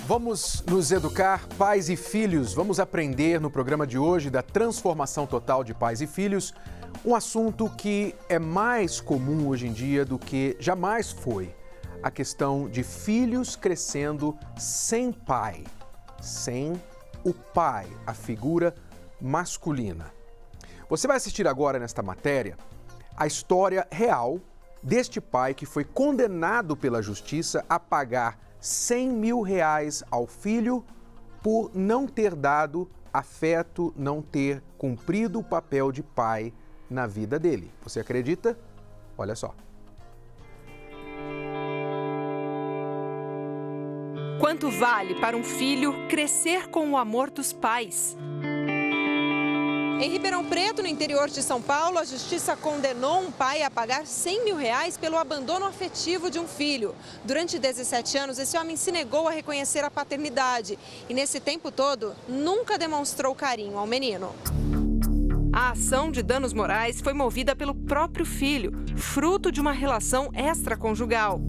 Vamos nos educar, pais e filhos. Vamos aprender no programa de hoje da transformação total de pais e filhos, um assunto que é mais comum hoje em dia do que jamais foi. A questão de filhos crescendo sem pai, sem o pai, a figura masculina. Você vai assistir agora nesta matéria a história real deste pai que foi condenado pela justiça a pagar R$100 mil ao filho por não ter dado afeto, não ter cumprido o papel de pai na vida dele. Você acredita? Olha só. Quanto vale para um filho crescer com o amor dos pais? Em Ribeirão Preto, no interior de São Paulo, a justiça condenou um pai a pagar R$100 mil pelo abandono afetivo de um filho. Durante 17 anos, esse homem se negou a reconhecer a paternidade e, nesse tempo todo, nunca demonstrou carinho ao menino. A ação de danos morais foi movida pelo próprio filho, fruto de uma relação extraconjugal.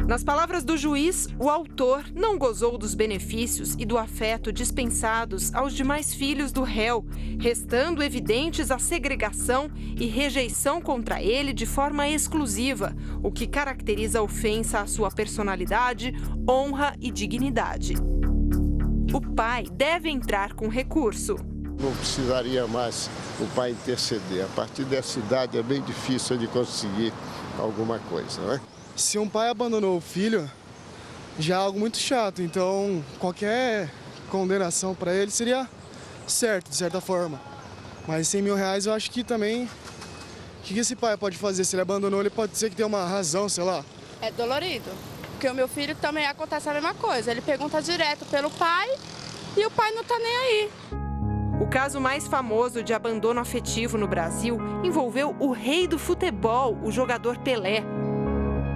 Nas palavras do juiz, o autor não gozou dos benefícios e do afeto dispensados aos demais filhos do réu, restando evidentes a segregação e rejeição contra ele de forma exclusiva, o que caracteriza a ofensa à sua personalidade, honra e dignidade. O pai deve entrar com recurso. Não precisaria mais o pai interceder. A partir dessa idade é bem difícil de conseguir alguma coisa, né? Se um pai abandonou o filho, já é algo muito chato, então qualquer condenação para ele seria certo, de certa forma. Mas R$100 mil eu acho que também, o que esse pai pode fazer? Se ele abandonou, ele pode ser que tenha uma razão, sei lá. É dolorido, porque o meu filho também acontece a mesma coisa, ele pergunta direto pelo pai e o pai não tá nem aí. O caso mais famoso de abandono afetivo no Brasil envolveu o rei do futebol, o jogador Pelé.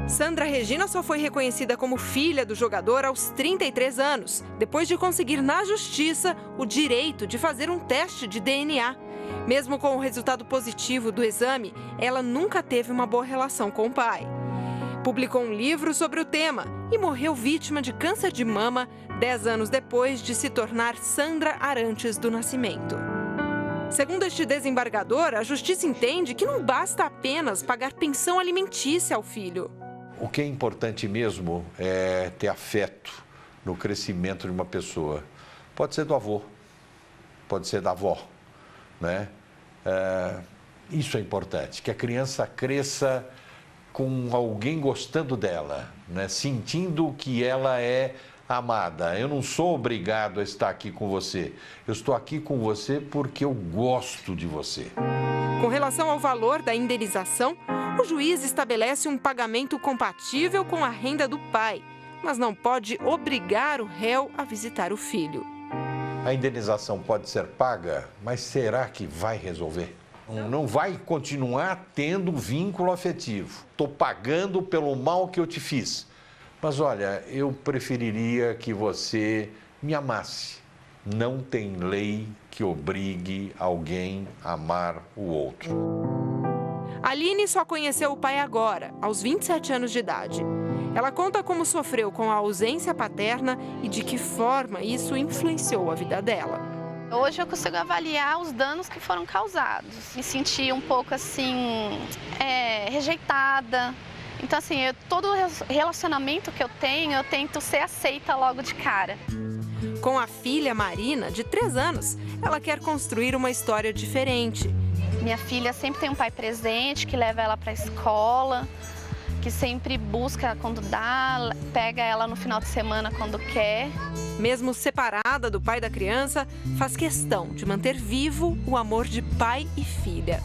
Sandra Regina só foi reconhecida como filha do jogador aos 33 anos, depois de conseguir na justiça o direito de fazer um teste de DNA. Mesmo com o resultado positivo do exame, ela nunca teve uma boa relação com o pai. Publicou um livro sobre o tema e morreu vítima de câncer de mama 10 anos depois de se tornar Sandra Arantes do Nascimento. Segundo este desembargador, a justiça entende que não basta apenas pagar pensão alimentícia ao filho. O que é importante mesmo é ter afeto no crescimento de uma pessoa. Pode ser do avô, pode ser da avó, né? Isso é importante, que a criança cresça com alguém gostando dela, né? Sentindo que ela é amada. Eu não sou obrigado a estar aqui com você. Eu estou aqui com você porque eu gosto de você. Com relação ao valor da indenização, o juiz estabelece um pagamento compatível com a renda do pai, mas não pode obrigar o réu a visitar o filho. A indenização pode ser paga, mas será que vai resolver? Não vai continuar tendo vínculo afetivo. Estou pagando pelo mal que eu te fiz. Mas olha, eu preferiria que você me amasse. Não tem lei que obrigue alguém a amar o outro. Aline só conheceu o pai agora, aos 27 anos de idade. Ela conta como sofreu com a ausência paterna e de que forma isso influenciou a vida dela. Hoje eu consigo avaliar os danos que foram causados. Me senti um pouco assim, rejeitada. Então assim, todo relacionamento que eu tenho, eu tento ser aceita logo de cara. Com a filha Marina, de 3 anos, ela quer construir uma história diferente. Minha filha sempre tem um pai presente, que leva ela para a escola, que sempre busca quando dá, pega ela no final de semana quando quer. Mesmo separada do pai da criança, faz questão de manter vivo o amor de pai e filha.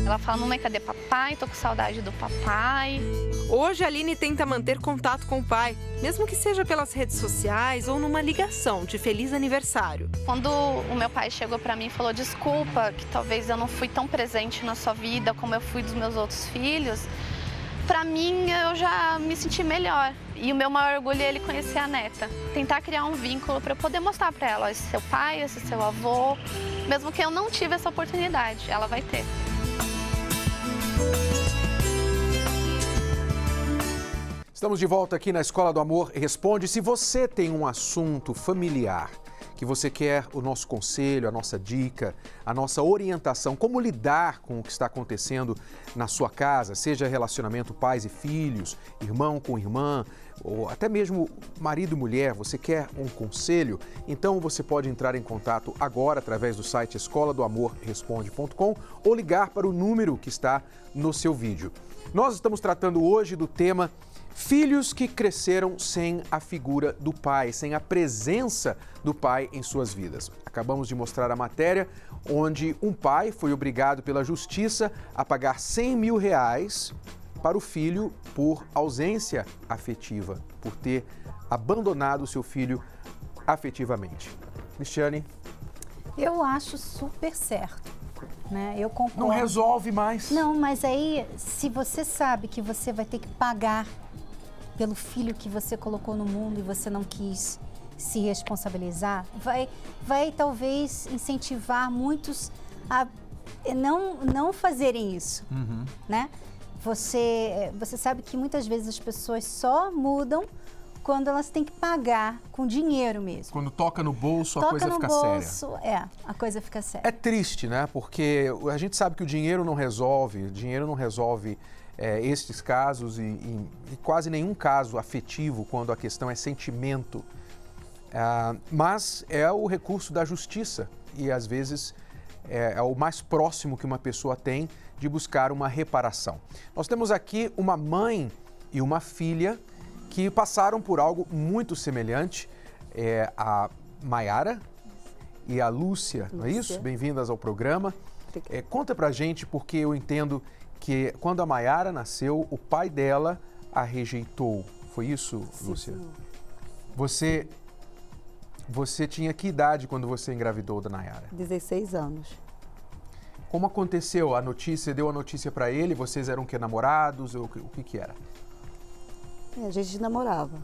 Ela fala, mamãe, cadê papai? Tô com saudade do papai. Hoje, a Aline tenta manter contato com o pai, mesmo que seja pelas redes sociais ou numa ligação de feliz aniversário. Quando o meu pai chegou pra mim e falou, desculpa, que talvez eu não fui tão presente na sua vida como eu fui dos meus outros filhos, pra mim, eu já me senti melhor. E o meu maior orgulho é ele conhecer a neta. Tentar criar um vínculo para eu poder mostrar para ela, esse seu pai, esse seu avô. Mesmo que eu não tive essa oportunidade, ela vai ter. Estamos de volta aqui na Escola do Amor Responde. Se você tem um assunto familiar que você quer o nosso conselho, a nossa dica, a nossa orientação, como lidar com o que está acontecendo na sua casa, seja relacionamento pais e filhos, irmão com irmã, ou até mesmo marido e mulher, você quer um conselho? Então você pode entrar em contato agora através do site escoladoamorresponde.com ou ligar para o número que está no seu vídeo. Nós estamos tratando hoje do tema filhos que cresceram sem a figura do pai, sem a presença do pai em suas vidas. Acabamos de mostrar a matéria onde um pai foi obrigado pela justiça a pagar R$100 mil para o filho por ausência afetiva, por ter abandonado o seu filho afetivamente. Cristiane? Eu acho super certo, né? Eu concordo. Não resolve mais. Não, mas aí, se você sabe que você vai ter que pagar pelo filho que você colocou no mundo e você não quis se responsabilizar, vai talvez incentivar muitos a não fazerem isso, né? Você sabe que muitas vezes as pessoas só mudam quando elas têm que pagar com dinheiro mesmo. Quando toca no bolso, a coisa fica séria. A coisa fica séria. É triste, né? Porque a gente sabe que o dinheiro não resolve, estes casos e quase nenhum caso afetivo quando a questão é sentimento. Mas é o recurso da justiça e às vezes é o mais próximo que uma pessoa tem de buscar uma reparação. Nós temos aqui uma mãe e uma filha que passaram por algo muito semelhante, a Maiara e a Lúcia, não é isso? Bem-vindas ao programa. Conta pra gente, porque eu entendo que quando a Maiara nasceu, o pai dela a rejeitou. Foi isso, Lúcia? Sim. Você tinha que idade quando você engravidou da Nayara? 16 anos. Como aconteceu a notícia? Deu a notícia para ele? Vocês eram que namorados? O que era? A gente namorava.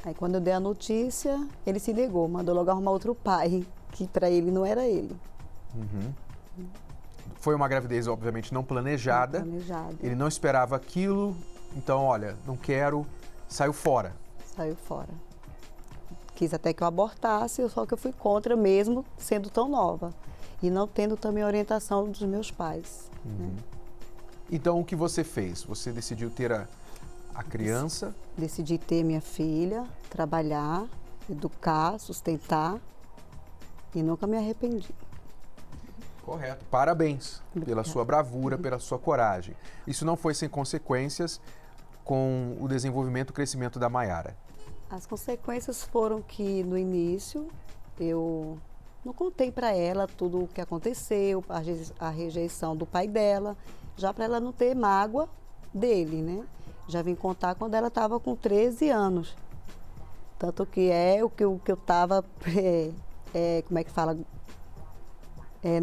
Aí quando eu dei a notícia, ele se negou, mandou logo arrumar outro pai, que para ele não era ele. Foi uma gravidez, obviamente, não planejada. Ele não esperava aquilo, então, olha, não quero, saiu fora. Saiu fora. Quis até que eu abortasse, só que eu fui contra mesmo sendo tão nova. E não tendo também a orientação dos meus pais. Né? Então, o que você fez? Você decidiu ter a criança? Decidi ter minha filha, trabalhar, educar, sustentar e nunca me arrependi. Correto. Parabéns pela sua bravura, pela sua coragem. Isso não foi sem consequências com o desenvolvimento e crescimento da Maiara? As consequências foram que no início eu não contei para ela tudo o que aconteceu, a rejeição do pai dela, já para ela não ter mágoa dele, né? Já vim contar quando ela estava com 13 anos. Tanto que o que eu estava, como é que fala?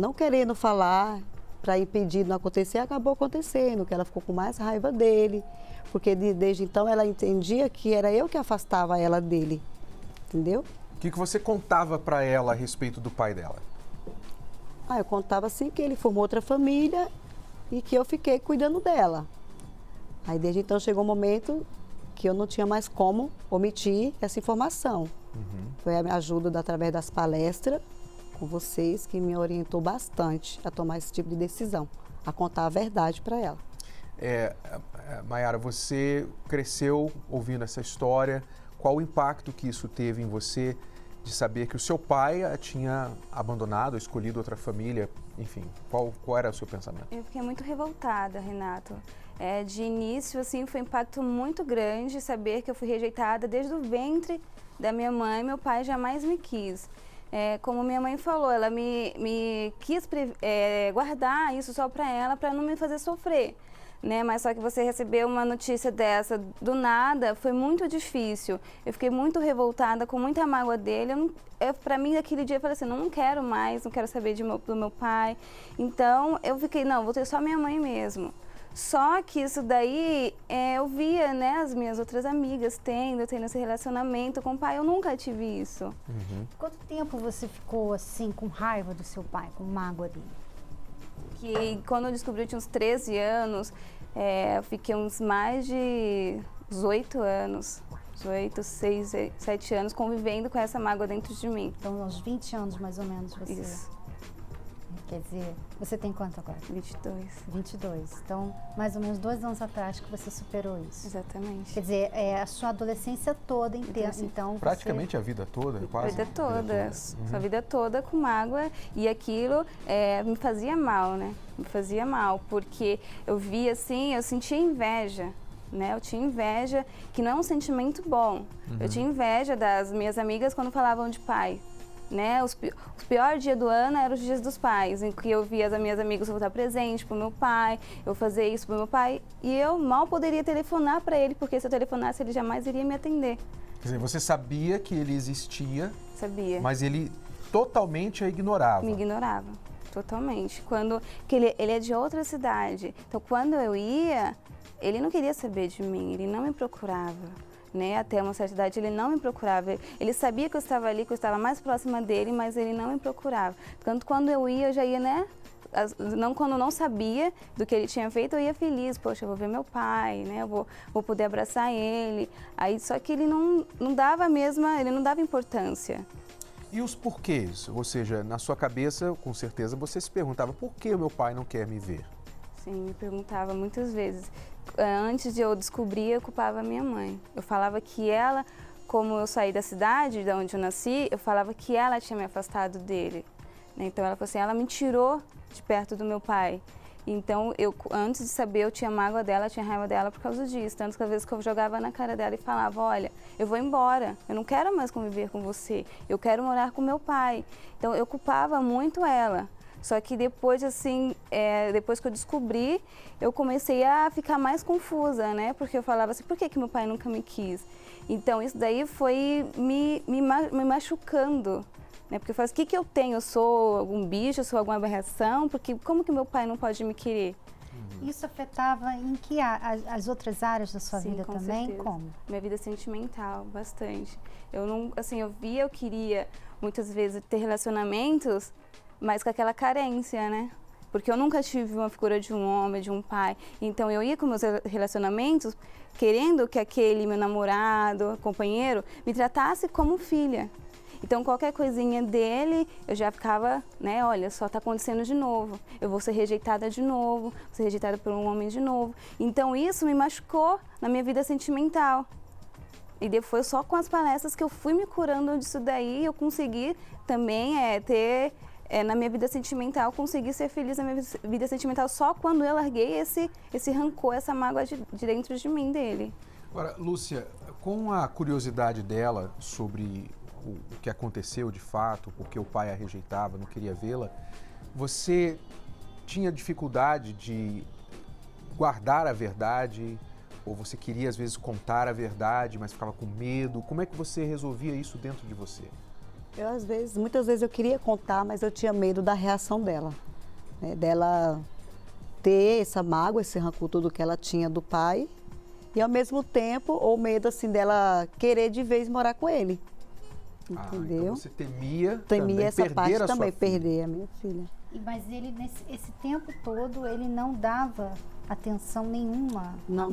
Não querendo falar para impedir de não acontecer, acabou acontecendo, que ela ficou com mais raiva dele, porque desde então ela entendia que era eu que afastava ela dele, entendeu? O que você contava para ela a respeito do pai dela? Eu contava assim que ele formou outra família e que eu fiquei cuidando dela. Aí desde então chegou um momento que eu não tinha mais como omitir essa informação. Foi a ajuda através das palestras com vocês que me orientou bastante a tomar esse tipo de decisão, a contar a verdade para ela. Maiara, você cresceu ouvindo essa história. Qual o impacto que isso teve em você de saber que o seu pai a tinha abandonado, escolhido outra família? Enfim, qual era o seu pensamento? Eu fiquei muito revoltada, Renato. De início, assim, foi um impacto muito grande saber que eu fui rejeitada desde o ventre da minha mãe. Meu pai jamais me quis. Como minha mãe falou, ela me quis guardar isso só para ela, para não me fazer sofrer. Né? Mas só que você receber uma notícia dessa do nada foi muito difícil. Eu fiquei muito revoltada, com muita mágoa dele. Para mim, naquele dia, eu falei assim, não quero mais, não quero saber do meu pai. Então, eu fiquei, não, vou ter só minha mãe mesmo. Só que isso daí, eu via, né, as minhas outras amigas tendo esse relacionamento com o pai. Eu nunca tive isso. Quanto tempo você ficou assim, com raiva do seu pai, com mágoa dele? Que quando eu descobri, eu tinha uns 13 anos, eu fiquei uns mais de os 8 anos, os 8, 6, 7 anos convivendo com essa mágoa dentro de mim. Então, aos 20 anos, mais ou menos, você... Isso. Quer dizer, você tem quanto agora? 22. 22. Então, mais ou menos 2 anos atrás que você superou isso. Exatamente. Quer dizer, é a sua adolescência toda inteira. Então, Praticamente a vida toda, quase? A vida toda. Sua vida toda com mágoa. E aquilo me fazia mal, né? Me fazia mal, porque eu via assim, eu sentia inveja. Né? Eu tinha inveja, que não é um sentimento bom. Eu tinha inveja das minhas amigas quando falavam de pai. Né? Os piores dias do ano eram os dias dos pais, em que eu via as minhas amigas voltar presente para o meu pai, eu fazer isso para o meu pai, e eu mal poderia telefonar para ele, porque se eu telefonasse ele jamais iria me atender. Quer dizer, você sabia que ele existia, sabia, mas ele totalmente a ignorava. Me ignorava, totalmente. Que ele é de outra cidade, então quando eu ia, ele não queria saber de mim, ele não me procurava. Né? Até uma certa idade ele não me procurava, ele sabia que eu estava ali, que eu estava mais próxima dele, mas ele não me procurava. Tanto quando eu ia, eu já ia, né? Quando eu não sabia do que ele tinha feito, eu ia feliz, poxa, eu vou ver meu pai, né? Eu vou poder abraçar ele. Aí, só que ele não dava ele não dava importância. E os porquês? Ou seja, na sua cabeça, com certeza, você se perguntava, por que o meu pai não quer me ver? Sim, me perguntava muitas vezes. Antes de eu descobrir, eu culpava a minha mãe. Eu falava que ela, como eu saí da cidade, de onde eu nasci, eu falava que ela tinha me afastado dele. Então ela falou assim, ela me tirou de perto do meu pai. Então, antes de saber, eu tinha mágoa dela, tinha raiva dela por causa disso. Tanto que às vezes que eu jogava na cara dela e falava, olha, eu vou embora, eu não quero mais conviver com você, eu quero morar com meu pai. Então eu culpava muito ela. Só que depois, assim, depois que eu descobri, eu comecei a ficar mais confusa, né? Porque eu falava assim, por que meu pai nunca me quis? Então, isso daí foi me machucando, né? Porque eu falei, o que eu tenho? Eu sou algum bicho, eu sou alguma aberração? Porque como que meu pai não pode me querer? Isso afetava em que as outras áreas da sua vida também? Certeza. Como? Minha vida sentimental, bastante. Eu não, assim, eu queria muitas vezes ter relacionamentos, mas com aquela carência, né? Porque eu nunca tive uma figura de um homem, de um pai. Então eu ia com meus relacionamentos querendo que aquele meu namorado, companheiro, me tratasse como filha. Então qualquer coisinha dele, eu já ficava, né? Olha, só tá acontecendo de novo. Eu vou ser rejeitada de novo, vou ser rejeitada por um homem de novo. Então isso me machucou na minha vida sentimental. E depois só com as palestras que eu fui me curando disso daí, eu consegui também ter... na minha vida sentimental, consegui ser feliz na minha vida sentimental só quando eu larguei esse rancor, essa mágoa de dentro de mim dele. Agora, Lúcia, com a curiosidade dela sobre o que aconteceu de fato, porque o pai a rejeitava, não queria vê-la, você tinha dificuldade de guardar a verdade, ou você queria às vezes contar a verdade, mas ficava com medo? Como é que você resolvia isso dentro de você? Muitas vezes eu queria contar, mas eu tinha medo da reação dela. Né? Dela ter essa mágoa, esse rancor, tudo que ela tinha do pai. E ao mesmo tempo, ou medo assim dela querer de vez morar com ele. Entendeu? Então você temia essa perder parte a também, sua filha. perder a minha filha. Mas ele, esse tempo todo, ele não dava atenção nenhuma? Não.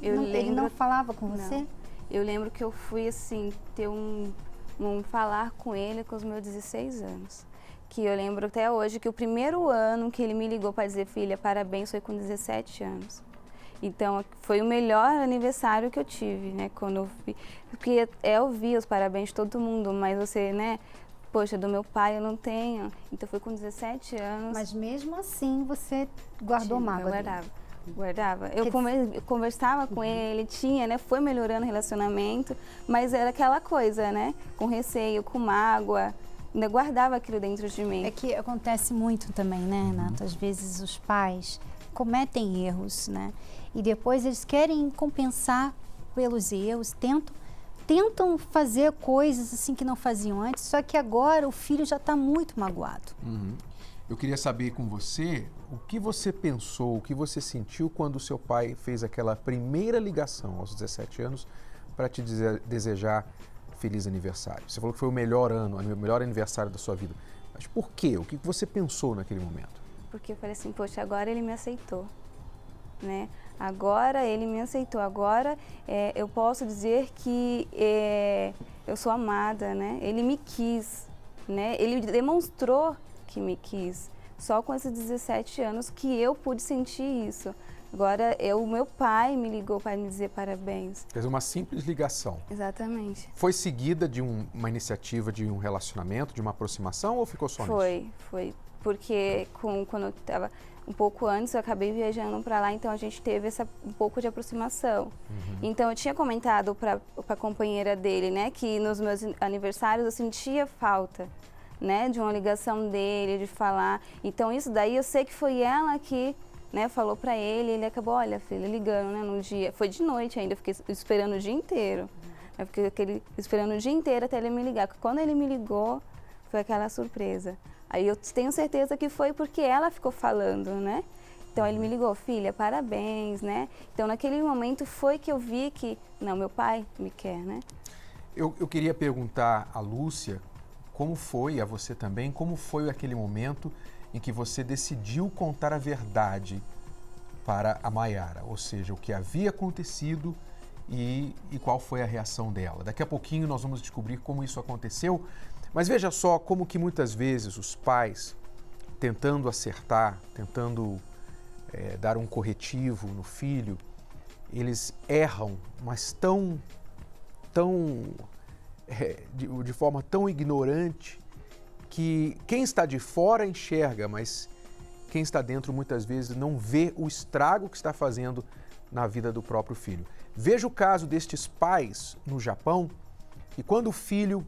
Ele não falava com você? Não. Eu lembro que eu fui, assim, ter um falar com ele com os meus 16 anos. Que eu lembro até hoje que o primeiro ano que ele me ligou para dizer, filha, parabéns, foi com 17 anos. Então, foi o melhor aniversário que eu tive, né? Quando eu vi. Porque eu vi os parabéns de todo mundo, mas você, né? Poxa, do meu pai eu não tenho. Então, foi com 17 anos. Mas mesmo assim, você guardou mágoa dele? Guardava. Eu conversava com ele, tinha, né? Foi melhorando o relacionamento, mas era aquela coisa, né? Com receio, com mágoa. Ainda guardava aquilo dentro de mim. É que acontece muito também, né, Renato? Às vezes os pais cometem erros, né? E depois eles querem compensar pelos erros, tentam fazer coisas assim que não faziam antes, só que agora o filho já está muito magoado. Eu queria saber com você o que você pensou, o que você sentiu quando o seu pai fez aquela primeira ligação aos 17 anos para te desejar feliz aniversário. Você falou que foi o melhor aniversário da sua vida. Mas por quê? O que você pensou naquele momento? Porque eu falei assim, poxa, agora ele me aceitou. né? Agora ele me aceitou, agora eu posso dizer que eu sou amada, né? Ele me quis, né? Ele demonstrou que me quis. Só com esses 17 anos que eu pude sentir isso. Agora, o meu pai me ligou para me dizer parabéns. Fez uma simples ligação. Exatamente. Foi seguida de uma iniciativa de um relacionamento, de uma aproximação, ou ficou só nisso? Foi. Porque quando eu estava um pouco antes, eu acabei viajando para lá, então a gente teve um pouco de aproximação. Então, eu tinha comentado para a companheira dele, né, que nos meus aniversários eu sentia falta, né, de uma ligação dele, de falar. Então, isso daí eu sei que foi ela que, né, falou para ele acabou, olha, filha, ligando, né, no dia. Foi de noite ainda, eu fiquei esperando o dia inteiro. Eu fiquei esperando o dia inteiro até ele me ligar. Quando ele me ligou, foi aquela surpresa. Aí eu tenho certeza que foi porque ela ficou falando, né? Então ele me ligou, filha, parabéns, né? Então naquele momento foi que eu vi que, não, meu pai me quer, né? Eu queria perguntar à Lúcia, como foi, a você também, como foi aquele momento em que você decidiu contar a verdade para a Maiara? Ou seja, o que havia acontecido e qual foi a reação dela. Daqui a pouquinho nós vamos descobrir como isso aconteceu. Mas veja só como que muitas vezes os pais, tentando acertar, tentando dar um corretivo no filho, eles erram, mas de forma tão ignorante que quem está de fora enxerga, mas quem está dentro muitas vezes não vê o estrago que está fazendo na vida do próprio filho. Veja o caso destes pais no Japão, que quando o filho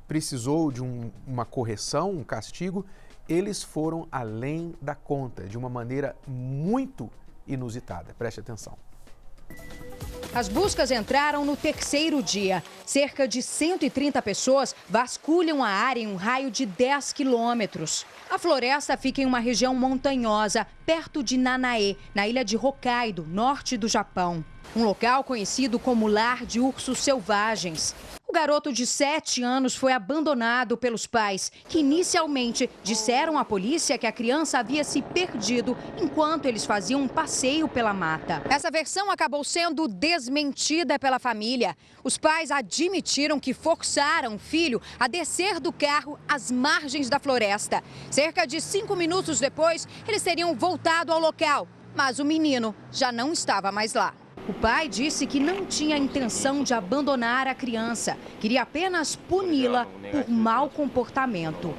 precisou de uma correção, um castigo, eles foram além da conta, de uma maneira muito inusitada. Preste atenção. As buscas entraram no terceiro dia. Cerca de 130 pessoas vasculham a área em um raio de 10 quilômetros. A floresta fica em uma região montanhosa, perto de Nanae, na ilha de Hokkaido, norte do Japão. Um local conhecido como lar de ursos selvagens. O garoto de 7 anos foi abandonado pelos pais, que inicialmente disseram à polícia que a criança havia se perdido enquanto eles faziam um passeio pela mata. Essa versão acabou sendo desmentida pela família. Os pais admitiram que forçaram o filho a descer do carro às margens da floresta. Cerca de 5 minutos depois, eles teriam voltado ao local, mas o menino já não estava mais lá. O pai disse que não tinha intenção de abandonar a criança, queria apenas puni-la por mau comportamento.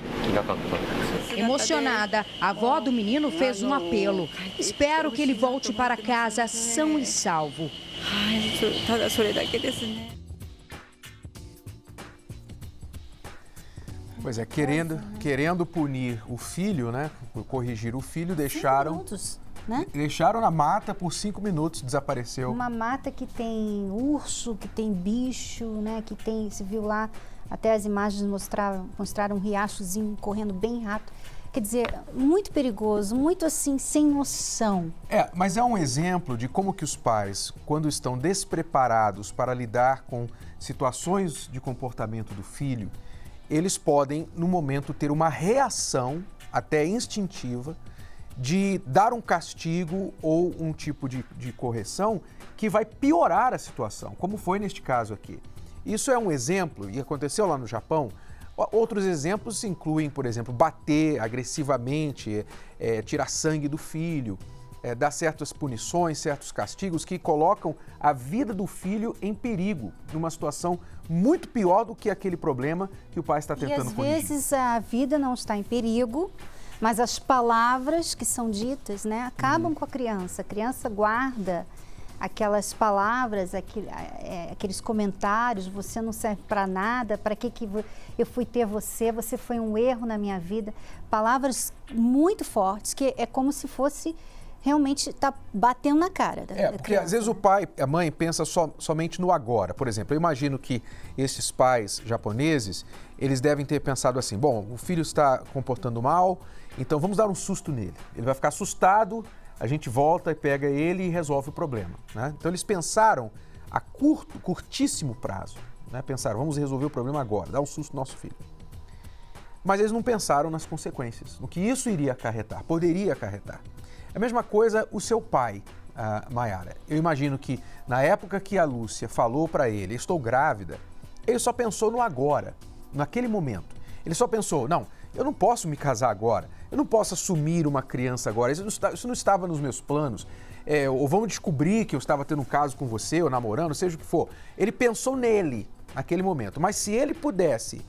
Emocionada, a avó do menino fez um apelo. Espero que ele volte para casa são e salvo. Pois é, querendo punir o filho, né? Corrigir o filho, deixaram... 5 minutos. Né? Deixaram na mata por 5 minutos, desapareceu. Uma mata que tem urso, que tem bicho, né? Que tem, se viu lá, até as imagens mostraram um riachozinho correndo bem rápido. Quer dizer, muito perigoso, muito assim, sem noção. Mas é um exemplo de como que os pais, quando estão despreparados para lidar com situações de comportamento do filho, eles podem, no momento, ter uma reação, até instintiva, de dar um castigo ou um tipo de correção que vai piorar a situação, como foi neste caso aqui. Isso é um exemplo, e aconteceu lá no Japão. Outros exemplos incluem, por exemplo, bater agressivamente, tirar sangue do filho, dar certas punições, certos castigos que colocam a vida do filho em perigo, numa situação muito pior do que aquele problema que o pai está tentando corrigir. E às vezes a vida não está em perigo, mas as palavras que são ditas, né, acabam com a criança. A criança guarda aquelas palavras, aqueles comentários, você não serve para nada, para que eu fui ter você foi um erro na minha vida. Palavras muito fortes, que é como se fosse realmente tá batendo na cara da porque criança. Às vezes o pai, a mãe pensa somente no agora. Por exemplo, eu imagino que esses pais japoneses, eles devem ter pensado assim, bom, o filho está comportando mal, então vamos dar um susto nele. Ele vai ficar assustado, a gente volta e pega ele e resolve o problema, né? Então eles pensaram a curtíssimo prazo, né? Pensaram, vamos resolver o problema agora, dar um susto no nosso filho. Mas eles não pensaram nas consequências, no que isso iria acarretar, poderia acarretar. A mesma coisa o seu pai. Mayara, eu imagino que na época que a Lúcia falou para ele, estou grávida, ele só pensou no agora, naquele momento. Ele só pensou, não, eu não posso me casar agora, eu não posso assumir uma criança agora, isso não estava nos meus planos. Ou vamos descobrir que eu estava tendo um caso com você, ou namorando, seja o que for. Ele pensou nele, naquele momento. Mas se ele pudesse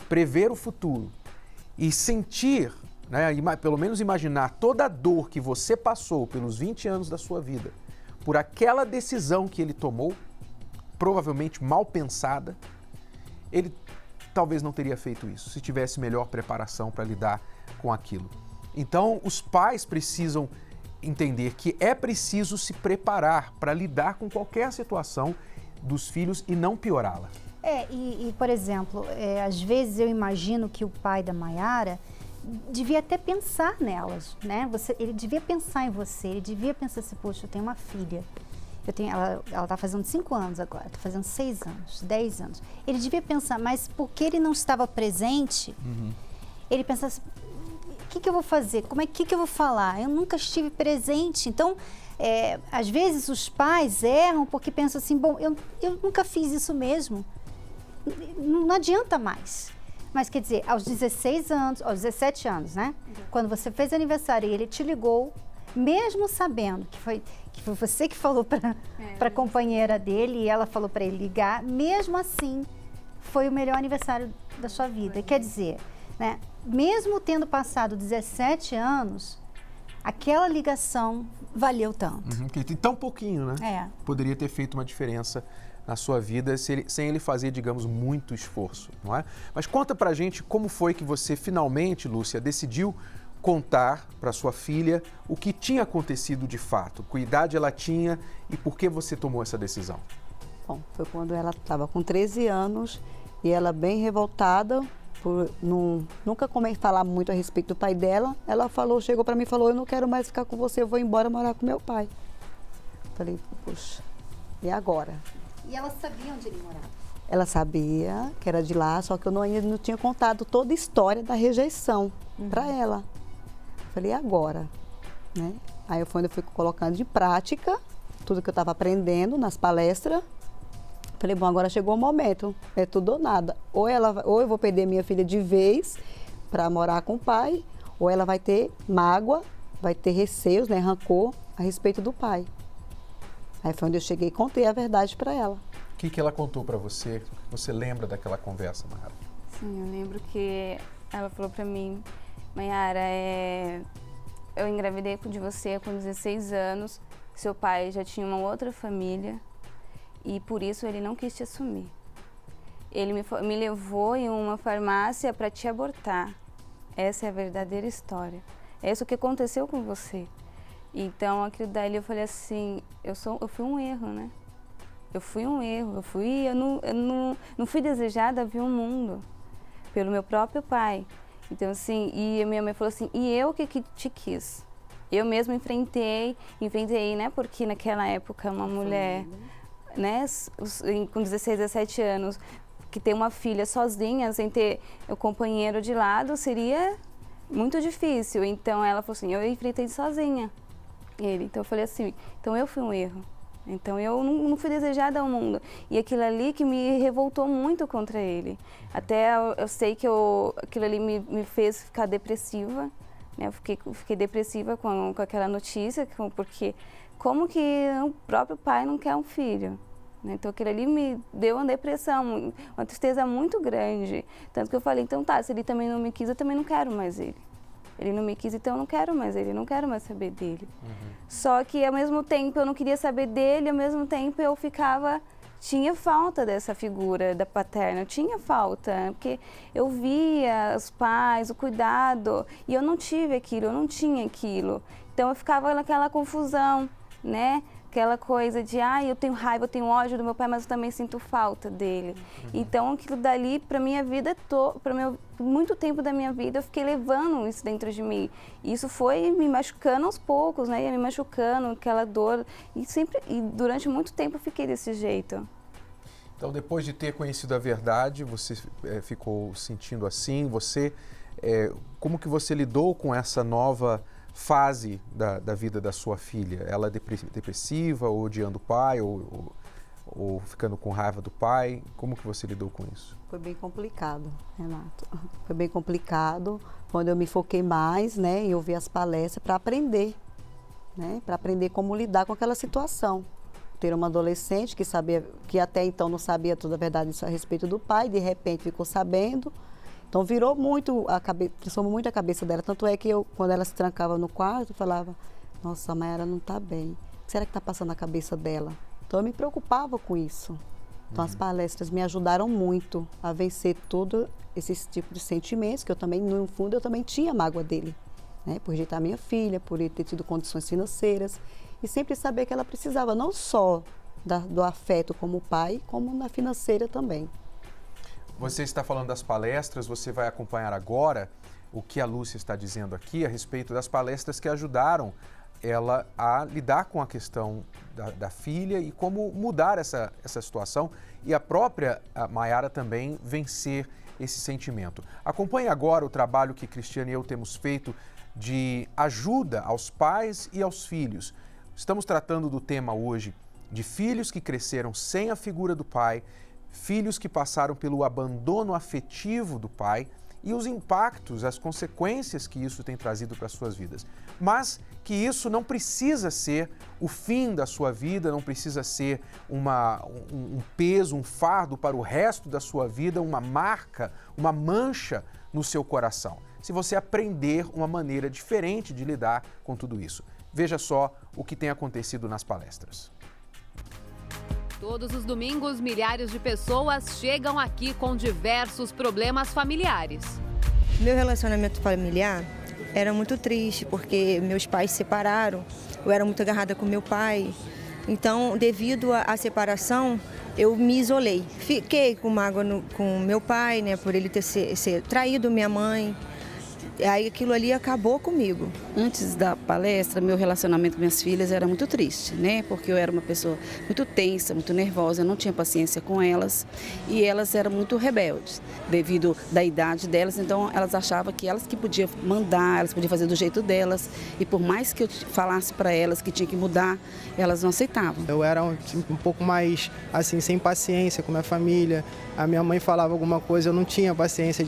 prever o futuro e sentir, né, pelo menos imaginar toda a dor que você passou pelos 20 anos da sua vida, por aquela decisão que ele tomou, provavelmente mal pensada, ele talvez não teria feito isso, se tivesse melhor preparação para lidar com aquilo. Então, os pais precisam entender que é preciso se preparar para lidar com qualquer situação dos filhos e não piorá-la. Por exemplo, às vezes eu imagino que o pai da Mayara devia até pensar nelas, né? Ele devia pensar em você, ele devia pensar assim, poxa, eu tenho uma filha, ela está fazendo 5 anos agora, está fazendo 6 anos, 10 anos. Ele devia pensar, mas porque ele não estava presente, ele pensava assim, o que eu vou fazer? O que eu vou falar? Eu nunca estive presente. Então, às vezes os pais erram porque pensam assim, bom, eu nunca fiz isso mesmo. Não adianta mais. Mas quer dizer, aos 16 anos, aos 17 anos, né? Quando você fez aniversário e ele te ligou, mesmo sabendo que foi você que falou para a companheira dele e ela falou para ele ligar, mesmo assim, foi o melhor aniversário da sua vida. Quer dizer, né? Mesmo tendo passado 17 anos, aquela ligação valeu tanto. Porque tem tão pouquinho, né? Poderia ter feito uma diferença na sua vida sem ele fazer, digamos, muito esforço, não é? Mas conta pra gente como foi que você finalmente, Lúcia, decidiu contar para sua filha o que tinha acontecido de fato, que idade ela tinha e por que você tomou essa decisão. Bom, foi quando ela estava com 13 anos e ela bem revoltada por nunca falar muito a respeito do pai dela. Ela chegou para mim e falou, eu não quero mais ficar com você, eu vou embora morar com meu pai. Falei, poxa, e agora? E ela sabia onde ele morava? Ela sabia que era de lá, só que eu ainda não tinha contado toda a história da rejeição para ela. Falei, e agora? Né? Aí eu fui colocando de prática tudo que eu estava aprendendo nas palestras. Falei, bom, agora chegou o momento, é tudo ou nada. Ou eu vou perder minha filha de vez para morar com o pai, ou ela vai ter mágoa, vai ter receios, né, rancor a respeito do pai. Aí foi onde eu cheguei e contei a verdade para ela. O que ela contou para você? Você lembra daquela conversa, Mayara? Sim, eu lembro que ela falou para mim, Mayara, eu engravidei de você com 16 anos, seu pai já tinha uma outra família e por isso ele não quis te assumir. Ele me levou em uma farmácia para te abortar. Essa é a verdadeira história. É isso que aconteceu com você. Então, aquilo daí eu falei assim, eu fui um erro, né? Eu fui um erro, eu não fui desejada a ver um mundo pelo meu próprio pai. Então, assim, e a minha mãe falou assim, e eu que te quis? Eu mesma enfrentei, né? Porque naquela época uma mulher, né, com 16, 17 anos, que tem uma filha sozinha, sem ter o companheiro de lado, seria muito difícil. Então, ela falou assim, eu enfrentei sozinha ele. Então, eu falei assim, então eu fui um erro. Então, eu não fui desejada ao mundo. E aquilo ali que me revoltou muito contra ele. Até eu sei que aquilo ali me fez ficar depressiva. Né? Eu fiquei depressiva com aquela notícia, porque como que o próprio pai não quer um filho? Né? Então, aquilo ali me deu uma depressão, uma tristeza muito grande. Tanto que eu falei, então tá, se ele também não me quis, eu também não quero mais ele. Ele não me quis, então eu não quero mais ele, não quero mais saber dele. Só que ao mesmo tempo eu não queria saber dele, ao mesmo tempo eu tinha falta dessa figura da paterna, eu tinha falta, porque eu via os pais, o cuidado, e eu não tive aquilo, eu não tinha aquilo. Então eu ficava naquela confusão, né? Aquela coisa de, eu tenho raiva, eu tenho ódio do meu pai, mas eu também sinto falta dele. Então, aquilo dali, para minha vida, muito tempo da minha vida, eu fiquei levando isso dentro de mim. E isso foi me machucando aos poucos, né? Ia me machucando, aquela dor. E durante muito tempo eu fiquei desse jeito. Então, depois de ter conhecido a verdade, você ficou sentindo assim, como que você lidou com essa nova fase da vida da sua filha? Ela é depressiva, ou odiando o pai, ou ficando com raiva do pai? Como que você lidou com isso? Foi bem complicado, Renato. Foi bem complicado quando eu me foquei mais, né, em ouvir as palestras para aprender, né, para aprender como lidar com aquela situação. Ter uma adolescente que sabia, que até então não sabia toda a verdade a respeito do pai, de repente ficou sabendo. Então virou muito transformou muito a cabeça dela. Tanto é que eu, quando ela se trancava no quarto, falava: nossa, a Mayara não está bem. O que será que está passando na cabeça dela? Então eu me preocupava com isso. Então as palestras me ajudaram muito a vencer todo esses tipos de sentimentos, que eu também, no fundo, eu também tinha mágoa dele, né? Por rejeitar minha filha, por ele ter tido condições financeiras. E sempre saber que ela precisava não só do afeto como pai, como na financeira também. Você está falando das palestras, você vai acompanhar agora o que a Lúcia está dizendo aqui a respeito das palestras que ajudaram ela a lidar com a questão da filha e como mudar essa situação e a própria Mayara também vencer esse sentimento. Acompanhe agora o trabalho que Cristiane e eu temos feito de ajuda aos pais e aos filhos. Estamos tratando do tema hoje de filhos que cresceram sem a figura do pai, filhos que passaram pelo abandono afetivo do pai e os impactos, as consequências que isso tem trazido para as suas vidas. Mas que isso não precisa ser o fim da sua vida, não precisa ser um peso, um fardo para o resto da sua vida, uma marca, uma mancha no seu coração. Se você aprender uma maneira diferente de lidar com tudo isso. Veja só o que tem acontecido nas palestras. Todos os domingos, milhares de pessoas chegam aqui com diversos problemas familiares. Meu relacionamento familiar era muito triste, porque meus pais se separaram, eu era muito agarrada com meu pai. Então, devido à separação, eu me isolei. Fiquei com mágoa com meu pai, né, por ele ter traído minha mãe. Aí aquilo ali acabou comigo. Antes da palestra, meu relacionamento com minhas filhas era muito triste, né? Porque eu era uma pessoa muito tensa, muito nervosa, eu não tinha paciência com elas e elas eram muito rebeldes, devido da idade delas. Então elas achavam que elas que podiam mandar, elas podiam fazer do jeito delas e por mais que eu falasse para elas que tinha que mudar, elas não aceitavam. Eu era um pouco mais assim, sem paciência com minha família. A minha mãe falava alguma coisa, eu não tinha paciência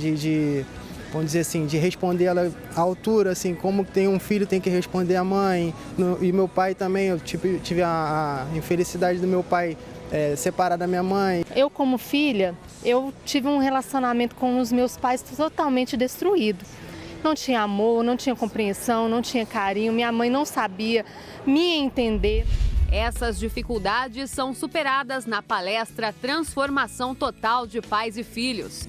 vamos dizer assim, de responder ela à altura, assim, como tem um filho tem que responder a mãe. E meu pai também, eu tive a infelicidade do meu pai separar da minha mãe. Eu, como filha, eu tive um relacionamento com os meus pais totalmente destruído. Não tinha amor, não tinha compreensão, não tinha carinho, minha mãe não sabia me entender. Essas dificuldades são superadas na palestra Transformação Total de Pais e Filhos.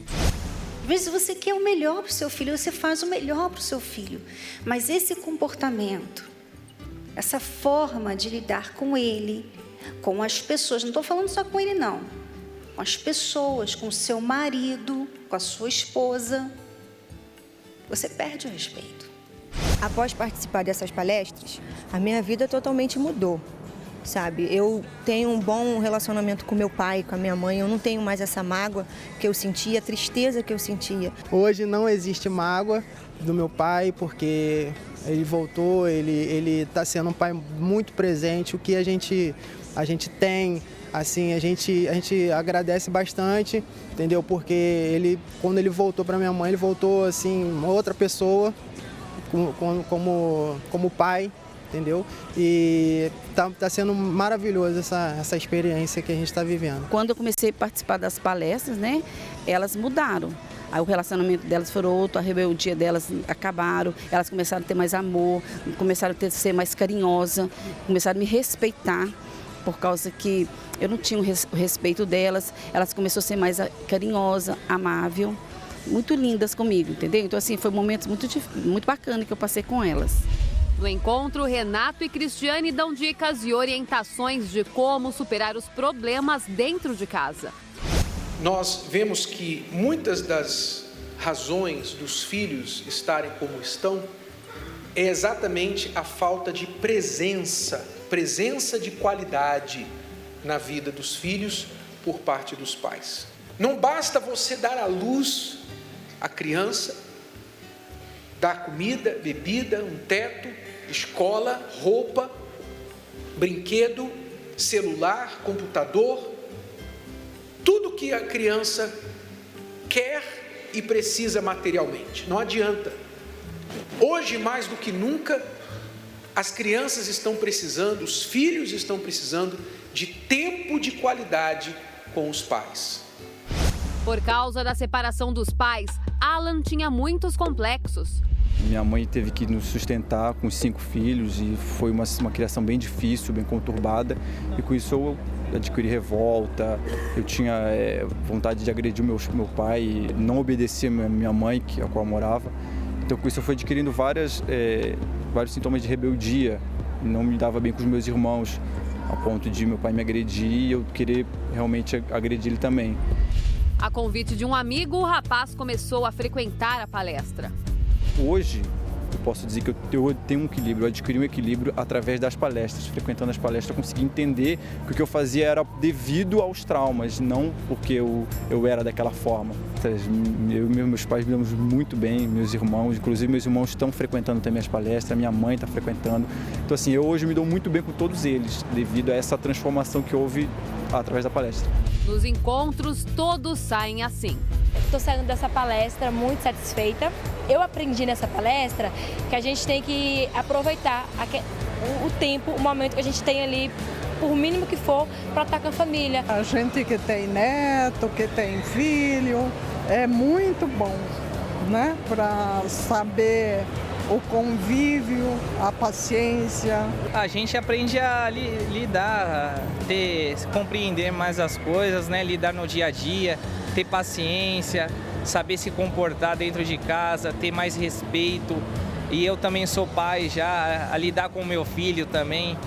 Às vezes você quer o melhor para o seu filho, você faz o melhor para o seu filho. Mas esse comportamento, essa forma de lidar com ele, com as pessoas, não estou falando só com ele não, com as pessoas, com o seu marido, com a sua esposa, você perde o respeito. Após participar dessas palestras, a minha vida totalmente mudou. Sabe, eu tenho um bom relacionamento com meu pai, com a minha mãe, eu não tenho mais essa mágoa que eu sentia, a tristeza que eu sentia. Hoje não existe mágoa do meu pai, porque ele voltou, ele está sendo um pai muito presente, o que a gente tem, assim, a gente agradece bastante, entendeu? Porque quando ele voltou para minha mãe, ele voltou assim, uma outra pessoa, como pai. Entendeu? E tá sendo maravilhoso essa experiência que a gente está vivendo. Quando eu comecei a participar das palestras, né, elas mudaram. Aí o relacionamento delas foi outro, a rebeldia delas acabaram, elas começaram a ter mais amor, começaram a ser mais carinhosa, começaram a me respeitar, por causa que eu não tinha o respeito delas, elas começaram a ser mais carinhosa, amável, muito lindas comigo, entendeu? Então assim, foi um momento muito bacana que eu passei com elas. No encontro, Renato e Cristiane dão dicas e orientações de como superar os problemas dentro de casa. Nós vemos que muitas das razões dos filhos estarem como estão é exatamente a falta de presença de qualidade na vida dos filhos por parte dos pais. Não basta você dar à luz a criança dar comida, bebida, um teto, escola, roupa, brinquedo, celular, computador, tudo que a criança quer e precisa materialmente. Não adianta. Hoje, mais do que nunca, as crianças estão precisando, os filhos estão precisando de tempo de qualidade com os pais. Por causa da separação dos pais, Alan tinha muitos complexos. Minha mãe teve que nos sustentar com os 5 filhos e foi uma criação bem difícil, bem conturbada. E com isso eu adquiri revolta, eu tinha vontade de agredir meu pai e não obedecer a minha mãe, a qual eu morava. Então com isso eu fui adquirindo vários sintomas de rebeldia, não me dava bem com os meus irmãos, ao ponto de meu pai me agredir e eu querer realmente agredir ele também. A convite de um amigo, o rapaz começou a frequentar a palestra. Hoje, eu posso dizer que eu tenho um equilíbrio, eu adquiri um equilíbrio através das palestras. Frequentando as palestras, eu consegui entender que o que eu fazia era devido aos traumas, não porque eu era daquela forma. Eu e meus pais vivemos muito bem, meus irmãos, inclusive meus irmãos estão frequentando também as palestras, minha mãe está frequentando. Então assim, eu hoje me dou muito bem com todos eles, devido a essa transformação que houve através da palestra. Nos encontros, todos saem assim. Estou saindo dessa palestra muito satisfeita. Eu aprendi nessa palestra que a gente tem que aproveitar o tempo, o momento que a gente tem ali, por mínimo que for, para estar com a família. A gente que tem neto, que tem filho, é muito bom, né? Para saber o convívio, a paciência. A gente aprende a lidar, compreender mais as coisas, né? Lidar no dia a dia, ter paciência, saber se comportar dentro de casa, ter mais respeito. E eu também sou pai já, a lidar com o meu filho também,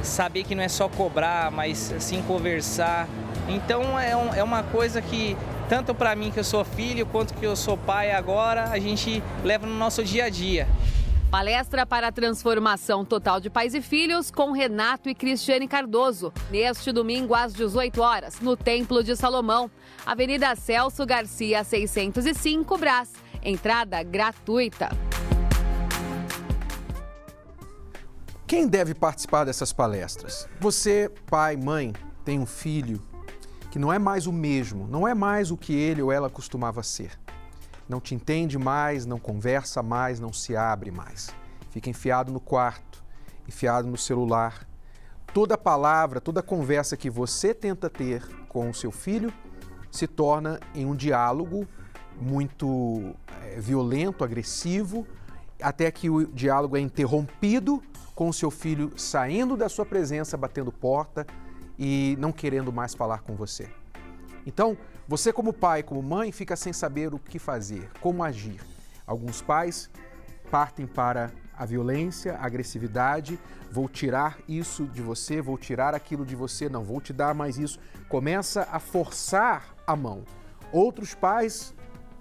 saber que não é só cobrar, mas sim conversar. Então é uma coisa que, tanto para mim que eu sou filho, quanto que eu sou pai agora, a gente leva no nosso dia a dia. Palestra para a transformação total de pais e filhos com Renato e Cristiane Cardoso. Neste domingo às 18 horas, no Templo de Salomão, Avenida Celso Garcia, 605, Brás. Entrada gratuita. Quem deve participar dessas palestras? Você, pai, mãe, tem um filho que não é mais o mesmo, não é mais o que ele ou ela costumava ser. Não te entende mais, não conversa mais, não se abre mais. Fica enfiado no quarto, enfiado no celular. Toda palavra, toda conversa que você tenta ter com o seu filho se torna em um diálogo muito violento, agressivo, até que o diálogo é interrompido com o seu filho saindo da sua presença, batendo porta e não querendo mais falar com você. Então, você como pai, como mãe, fica sem saber o que fazer, como agir. Alguns pais partem para a violência, a agressividade, vou tirar isso de você, vou tirar aquilo de você, não vou te dar mais isso. Começa a forçar a mão. Outros pais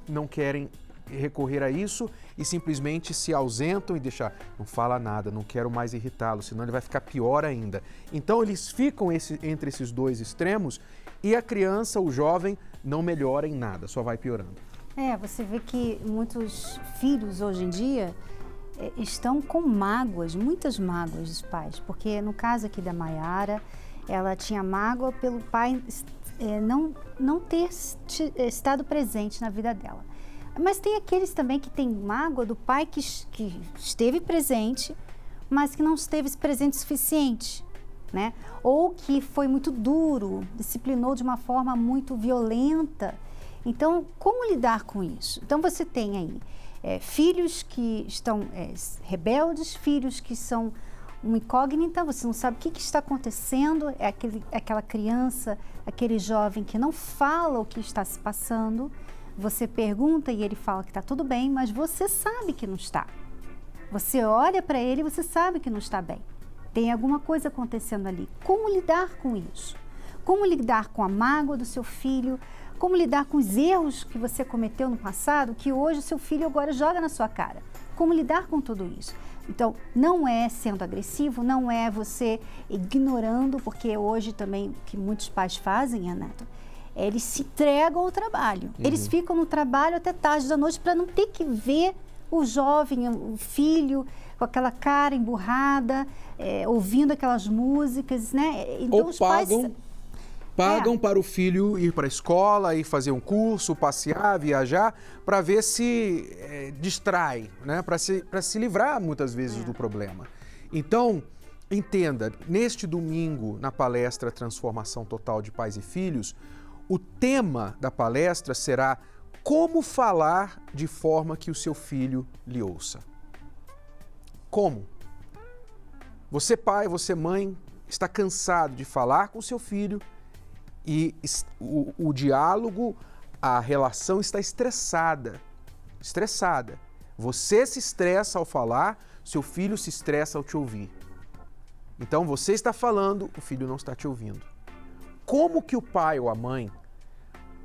não querem recorrer a isso e simplesmente se ausentam e deixam, não fala nada, não quero mais irritá-lo, senão ele vai ficar pior ainda. Então eles ficam entre esses dois extremos e a criança, o jovem, não melhora em nada, só vai piorando. Você vê que muitos filhos hoje em dia estão com mágoas, muitas mágoas dos pais, porque no caso aqui da Maiara, ela tinha mágoa pelo pai não ter estado presente na vida dela. Mas tem aqueles também que têm mágoa do pai que esteve presente, mas que não esteve presente o suficiente, né? Ou que foi muito duro, disciplinou de uma forma muito violenta. Então, como lidar com isso? Então, você tem aí filhos que estão rebeldes, filhos que são uma incógnita, você não sabe o que está acontecendo, aquela criança, aquele jovem que não fala o que está se passando. Você pergunta e ele fala que está tudo bem, mas você sabe que não está. Você olha para ele e você sabe que não está bem. Tem alguma coisa acontecendo ali. Como lidar com isso? Como lidar com a mágoa do seu filho? Como lidar com os erros que você cometeu no passado, que hoje o seu filho agora joga na sua cara? Como lidar com tudo isso? Então, não é sendo agressivo, não é você ignorando, porque hoje também o que muitos pais fazem, Renato, eles se entregam ao trabalho. Eles ficam no trabalho até tarde da noite para não ter que ver o jovem, o filho, com aquela cara emburrada, ouvindo aquelas músicas, né? Então, ou os pais... pagam para o filho ir para a escola, ir fazer um curso, passear, viajar, para ver se distrai, né? Para se livrar muitas vezes do problema. Então, entenda, neste domingo, na palestra Transformação Total de Pais e Filhos, o tema da palestra será como falar de forma que o seu filho lhe ouça. Como? Você pai, você mãe, está cansado de falar com seu filho e o diálogo, a relação está estressada. Você se estressa ao falar, seu filho se estressa ao te ouvir. Então você está falando, o filho não está te ouvindo. Como que o pai ou a mãe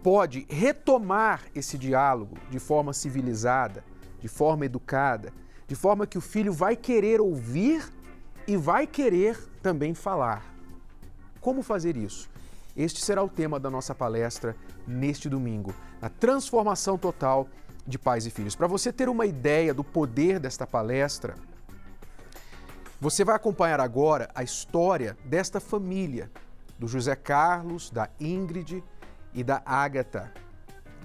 pode retomar esse diálogo de forma civilizada, de forma educada, de forma que o filho vai querer ouvir e vai querer também falar? Como fazer isso? Este será o tema da nossa palestra neste domingo, na Transformação Total de Pais e Filhos. Para você ter uma ideia do poder desta palestra, você vai acompanhar agora a história desta família, do José Carlos, da Ingrid e da Ágata,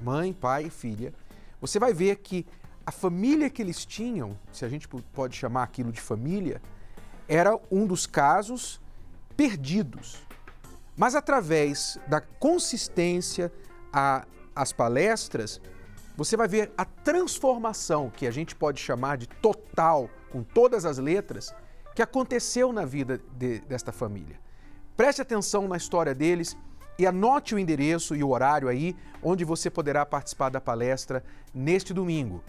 mãe, pai e filha. Você vai ver que a família que eles tinham, se a gente pode chamar aquilo de família, era um dos casos perdidos. Mas através da consistência às palestras, você vai ver a transformação, que a gente pode chamar de total, com todas as letras, que aconteceu na vida desta família. Preste atenção na história deles e anote o endereço e o horário aí, onde você poderá participar da palestra neste domingo,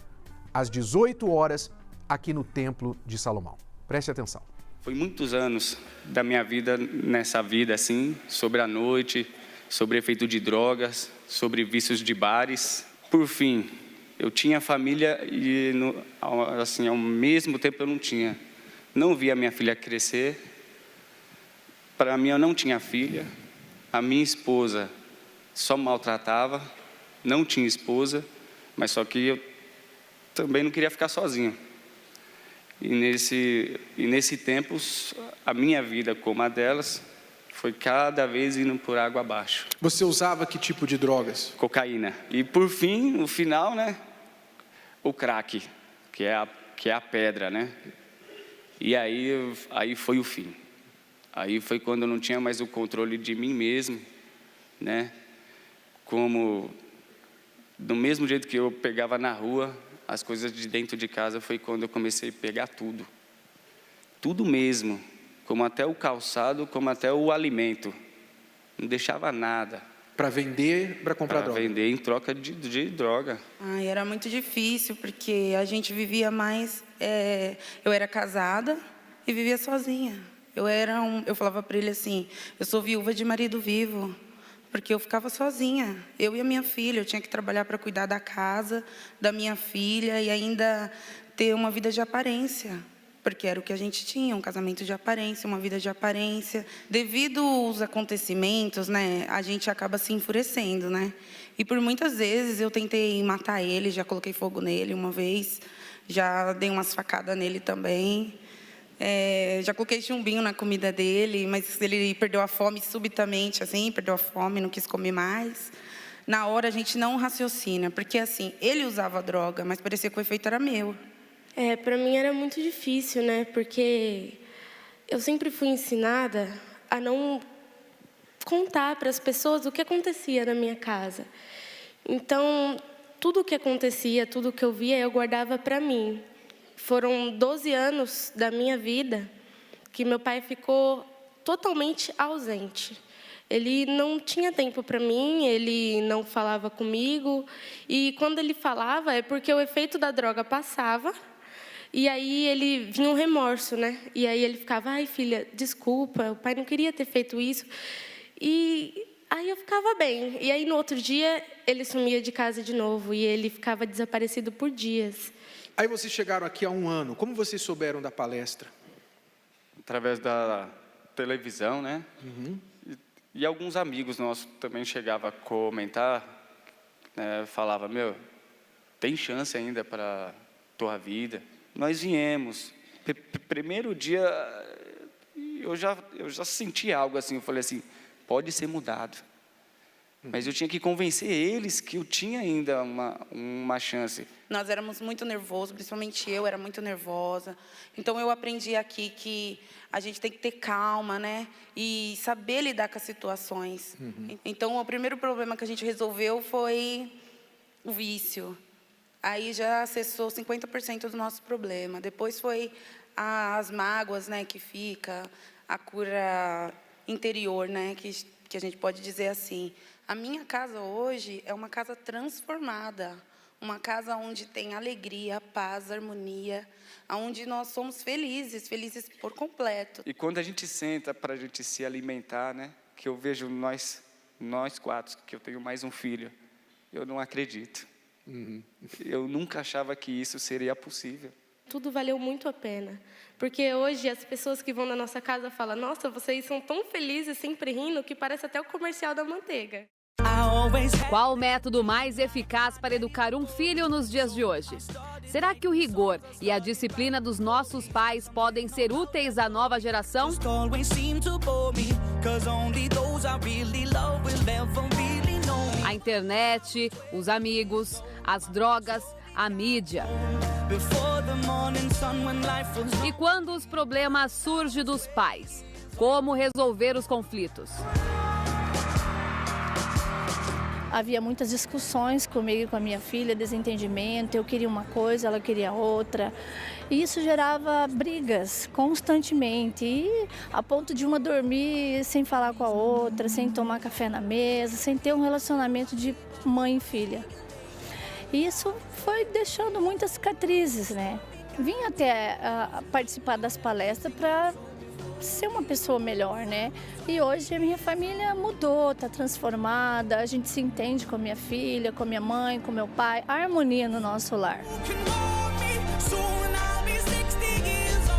às 18 horas, aqui no Templo de Salomão. Preste atenção. Foi muitos anos da minha vida nessa vida, assim, sobre a noite, sobre efeito de drogas, sobre vícios de bares. Por fim, eu tinha família e, assim, ao mesmo tempo eu não tinha. Não via minha filha crescer. Para mim, eu não tinha filha. A minha esposa só maltratava, não tinha esposa, mas só que eu também não queria ficar sozinho. E nesse tempo, a minha vida, como a delas, foi cada vez indo por água abaixo. Você usava que tipo de drogas? Cocaína. E por fim, no final, né, o crack, que é a pedra, né? E aí foi o fim. Aí foi quando eu não tinha mais o controle de mim mesmo, né? Como, do mesmo jeito que eu pegava na rua, as coisas de dentro de casa foi quando eu comecei a pegar tudo. Tudo mesmo, como até o calçado, como até o alimento. Não deixava nada. Para vender, para comprar droga? Para vender em troca de droga. Era muito difícil, porque a gente vivia mais... eu era casada e vivia sozinha. Eu falava para ele assim, eu sou viúva de marido vivo, porque eu ficava sozinha, eu e a minha filha. Eu tinha que trabalhar para cuidar da casa, da minha filha e ainda ter uma vida de aparência, porque era o que a gente tinha, um casamento de aparência, uma vida de aparência. Devido aos acontecimentos, né, a gente acaba se enfurecendo, né? E por muitas vezes eu tentei matar ele, já coloquei fogo nele uma vez, já dei umas facadas nele também. Já coloquei chumbinho na comida dele, mas ele perdeu a fome subitamente, assim, perdeu a fome, não quis comer mais. Na hora a gente não raciocina, porque assim, ele usava droga, mas parecia que o efeito era meu. Para mim era muito difícil, né? Porque eu sempre fui ensinada a não contar para as pessoas o que acontecia na minha casa. Então, tudo o que acontecia, tudo o que eu via, eu guardava para mim. Foram 12 anos da minha vida que meu pai ficou totalmente ausente. Ele não tinha tempo para mim, ele não falava comigo. E quando ele falava, é porque o efeito da droga passava. E aí ele vinha um remorso, né? E aí ele ficava, ai filha, desculpa, o pai não queria ter feito isso. E aí eu ficava bem. E aí no outro dia ele sumia de casa de novo e ele ficava desaparecido por dias. Aí vocês chegaram aqui há um ano. Como vocês souberam da palestra? Através da televisão, né? Uhum. E alguns amigos nossos também chegavam a comentar, né? Falava, tem chance ainda para tua vida. Nós viemos. Primeiro dia, eu já senti algo assim, eu falei assim, pode ser mudado. Mas eu tinha que convencer eles que eu tinha ainda uma chance. Nós éramos muito nervosos, principalmente eu era muito nervosa. Então, eu aprendi aqui que a gente tem que ter calma, né? E saber lidar com as situações. Então, o primeiro problema que a gente resolveu foi o vício. Aí já acessou 50% do nosso problema. Depois foi as mágoas, né, que fica, a cura interior, né, que a gente pode dizer assim. A minha casa hoje é uma casa transformada, uma casa onde tem alegria, paz, harmonia, onde nós somos felizes por completo. E quando a gente senta para a gente se alimentar, né, que eu vejo nós 4, que eu tenho mais um filho, eu não acredito. Eu nunca achava que isso seria possível. Tudo valeu muito a pena, porque hoje as pessoas que vão na nossa casa falam, nossa, vocês são tão felizes, sempre rindo, que parece até o comercial da manteiga. Qual o método mais eficaz para educar um filho nos dias de hoje? Será que o rigor e a disciplina dos nossos pais podem ser úteis à nova geração? A internet, os amigos, as drogas, a mídia. E quando os problemas surgem dos pais, como resolver os conflitos? Havia muitas discussões comigo e com a minha filha, desentendimento, eu queria uma coisa, ela queria outra. E isso gerava brigas constantemente, e a ponto de uma dormir sem falar com a outra, sem tomar café na mesa, sem ter um relacionamento de mãe e filha. E isso foi deixando muitas cicatrizes, né? Vim até participar das palestras para ser uma pessoa melhor, né? E hoje a minha família mudou, está transformada, a gente se entende com a minha filha, com a minha mãe, com meu pai, a harmonia no nosso lar.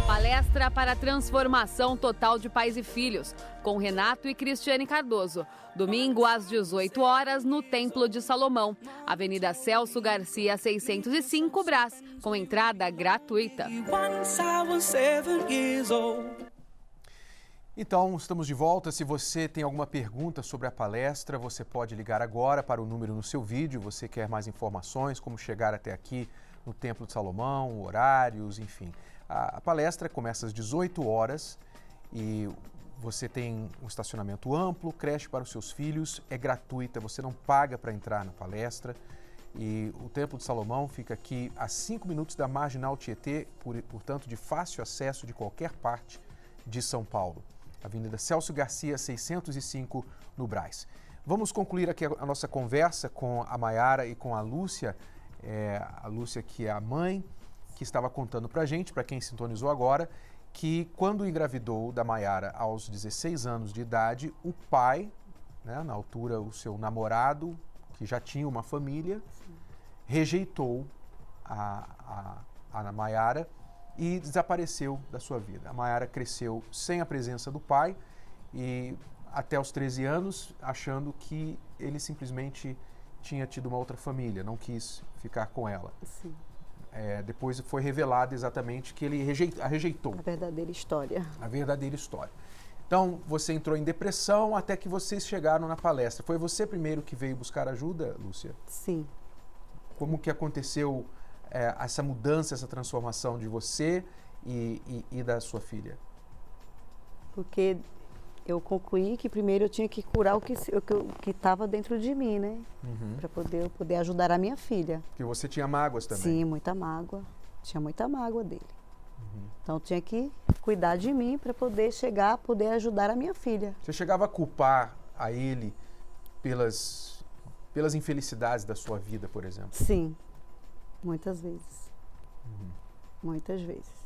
Palestra para a transformação total de pais e filhos, com Renato e Cristiane Cardoso. Domingo, às 18 horas, no Templo de Salomão, Avenida Celso Garcia, 605, Brás, com entrada gratuita. Então, estamos de volta. Se você tem alguma pergunta sobre a palestra, você pode ligar agora para o número no seu vídeo. Você quer mais informações, como chegar até aqui no Templo de Salomão, horários, enfim. A palestra começa às 18 horas e você tem um estacionamento amplo, creche para os seus filhos, é gratuita, você não paga para entrar na palestra. E o Templo de Salomão fica aqui a 5 minutos da Marginal Tietê, portanto de fácil acesso de qualquer parte de São Paulo. Avenida Celso Garcia, 605, no Brás. Vamos concluir aqui a nossa conversa com a Maiara e com a Lúcia. A Lúcia, que é a mãe, que estava contando para a gente, para quem sintonizou agora, que quando engravidou da Maiara aos 16 anos de idade, o pai, né, na altura o seu namorado, que já tinha uma família, rejeitou a Maiara e desapareceu da sua vida. A Maiara cresceu sem a presença do pai e até os 13 anos achando que ele simplesmente tinha tido uma outra família, não quis ficar com ela. Sim. Depois foi revelado exatamente que ele a rejeitou. A verdadeira história. A verdadeira história. Então, você entrou em depressão até que vocês chegaram na palestra. Foi você primeiro que veio buscar ajuda, Lúcia? Sim. Como que aconteceu essa mudança, essa transformação de você e da sua filha? Porque eu concluí que primeiro eu tinha que curar o que estava dentro de mim, né? Para poder ajudar a minha filha. Porque você tinha mágoas também? Sim, muita mágoa. Tinha muita mágoa dele. Então eu tinha que cuidar de mim para poder ajudar a minha filha. Você chegava a culpar a ele pelas infelicidades da sua vida, por exemplo? Sim, muitas vezes. Muitas vezes.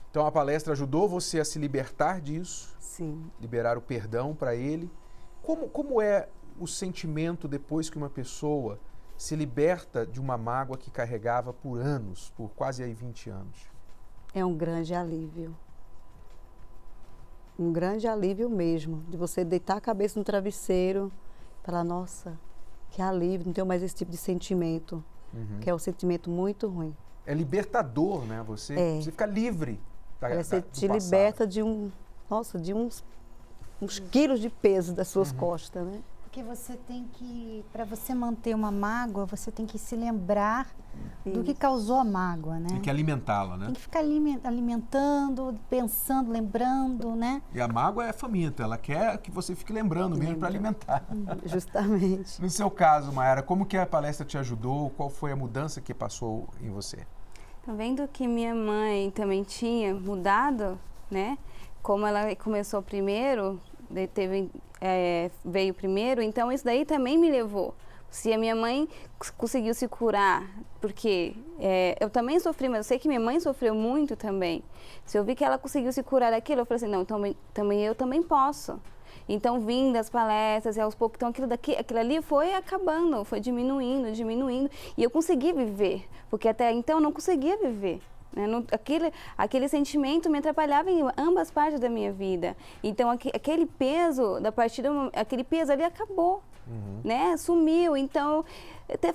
Então a palestra ajudou você a se libertar disso? Sim. Liberar o perdão para ele. Como é o sentimento depois que uma pessoa se liberta de uma mágoa que carregava por anos, por quase aí 20 anos? É um grande alívio. Um grande alívio mesmo, de você deitar a cabeça no travesseiro e falar, nossa, que alívio, não tenho mais esse tipo de sentimento, que é um sentimento muito ruim. É libertador, né? Você fica livre Você te do passado. liberta de uns quilos de peso das suas costas, né? Porque você tem que, para você manter uma mágoa, você tem que se lembrar do que causou a mágoa, né? Tem que alimentá-la, né? Tem que ficar alimentando, pensando, lembrando, né? E a mágoa é faminta, ela quer que você fique lembrando mesmo para alimentar. Justamente. No seu caso, Mayara, como que a palestra te ajudou? Qual foi a mudança que passou em você? Tá vendo que minha mãe também tinha mudado, né? Como ela começou primeiro, veio primeiro, então isso daí também me levou. Se a minha mãe conseguiu se curar, porque eu também sofri, mas eu sei que minha mãe sofreu muito também. Se eu vi que ela conseguiu se curar daquilo, eu falei assim, não, eu também posso. Então, vim das palestras e aos poucos, então aquilo ali foi acabando, foi diminuindo, e eu consegui viver, porque até então eu não conseguia viver. Né? Aquele sentimento me atrapalhava em ambas partes da minha vida. Então, aquele peso aquele peso ali acabou, né? Sumiu. Então,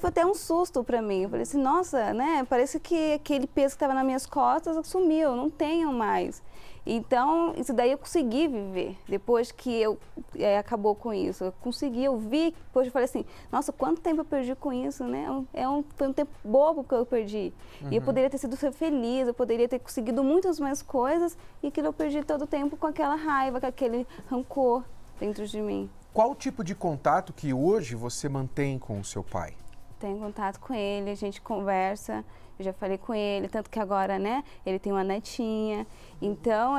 foi até um susto para mim. Eu falei assim, nossa, né? Parece que aquele peso que estava nas minhas costas sumiu, eu não tenho mais. Então, isso daí eu consegui viver, depois que eu acabou com isso. Eu vi, depois eu falei assim, nossa, quanto tempo eu perdi com isso, né? Foi um tempo bobo que eu perdi. E eu poderia ter sido feliz, eu poderia ter conseguido muitas mais coisas, e que eu perdi todo o tempo com aquela raiva, com aquele rancor dentro de mim. Qual o tipo de contato que hoje você mantém com o seu pai? Tenho contato com ele, a gente conversa. Eu já falei com ele, tanto que agora, né, ele tem uma netinha. Então,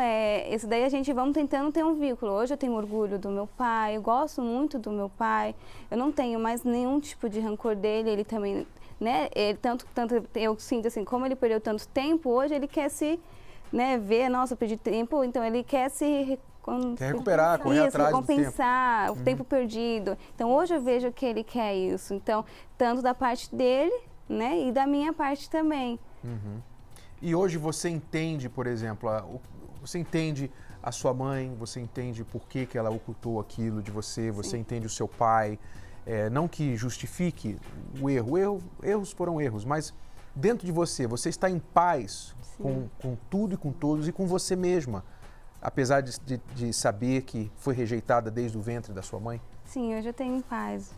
isso daí a gente vamos tentando ter um vínculo. Hoje eu tenho orgulho do meu pai, eu gosto muito do meu pai. Eu não tenho mais nenhum tipo de rancor dele, ele também, né, tanto eu sinto assim, como ele perdeu tanto tempo, hoje ele quer se, né, ver, nossa, eu perdi tempo, então ele quer se... Quer recuperar, correr atrás do tempo. Compensar o tempo perdido. Então, hoje eu vejo que ele quer isso. Então, tanto da parte dele, né, e da minha parte também. E hoje você entende, por exemplo, você entende a sua mãe, você entende por que ela ocultou aquilo de você, você entende o seu pai, não que justifique o erro, erros foram erros, mas dentro de você está em paz com tudo e com todos e com você mesma, apesar de saber que foi rejeitada desde o ventre da sua mãe? Sim, hoje eu tenho paz,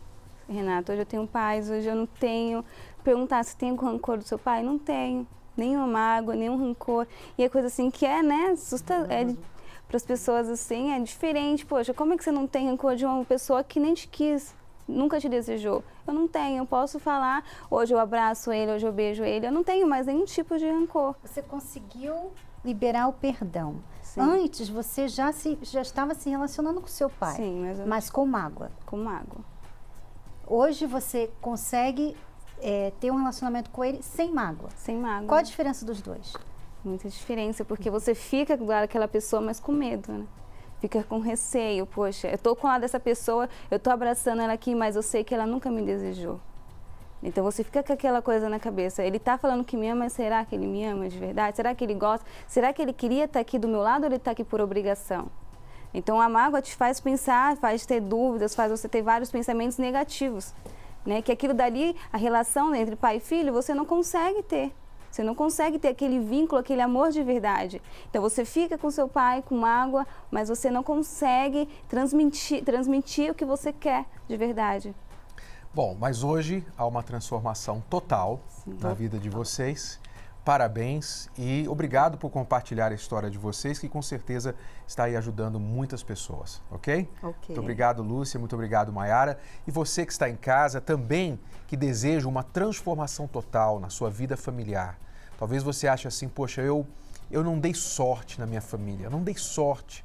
Renato, hoje eu tenho paz, hoje eu não tenho... Perguntar se tem rancor do seu pai, não tenho, nenhuma mágoa, nenhum rancor. E é coisa assim que né, para as pessoas assim, é diferente. Poxa, como é que você não tem rancor de uma pessoa que nem te quis, nunca te desejou? Eu não tenho, eu posso falar, hoje eu abraço ele, hoje eu beijo ele, eu não tenho mais nenhum tipo de rancor. Você conseguiu liberar o perdão. Sim. Antes você já estava se relacionando com seu pai, sim, mas com mágoa. Com mágoa. Hoje você consegue ter um relacionamento com ele sem mágoa. Sem mágoa. Qual a diferença dos dois? Muita diferença, porque você fica com aquela pessoa, mas com medo, né? Fica com receio, poxa, eu tô com a dessa pessoa, eu tô abraçando ela aqui, mas eu sei que ela nunca me desejou. Então você fica com aquela coisa na cabeça, ele tá falando que me ama, mas será que ele me ama de verdade? Será que ele gosta? Será que ele queria estar aqui do meu lado ou ele tá aqui por obrigação? Então a mágoa te faz pensar, faz ter dúvidas, faz você ter vários pensamentos negativos. Né, que aquilo dali, a relação entre pai e filho, você não consegue ter. Você não consegue ter aquele vínculo, aquele amor de verdade. Então você fica com seu pai, com mágoa, mas você não consegue transmitir o que você quer de verdade. Bom, mas hoje há uma transformação total na vida de vocês. Parabéns e obrigado por compartilhar a história de vocês, que com certeza está aí ajudando muitas pessoas, ok? Muito obrigado, Lúcia, muito obrigado, Mayara. E você que está em casa também, que deseja uma transformação total na sua vida familiar. Talvez você ache assim, poxa, eu não dei sorte na minha família, não dei sorte.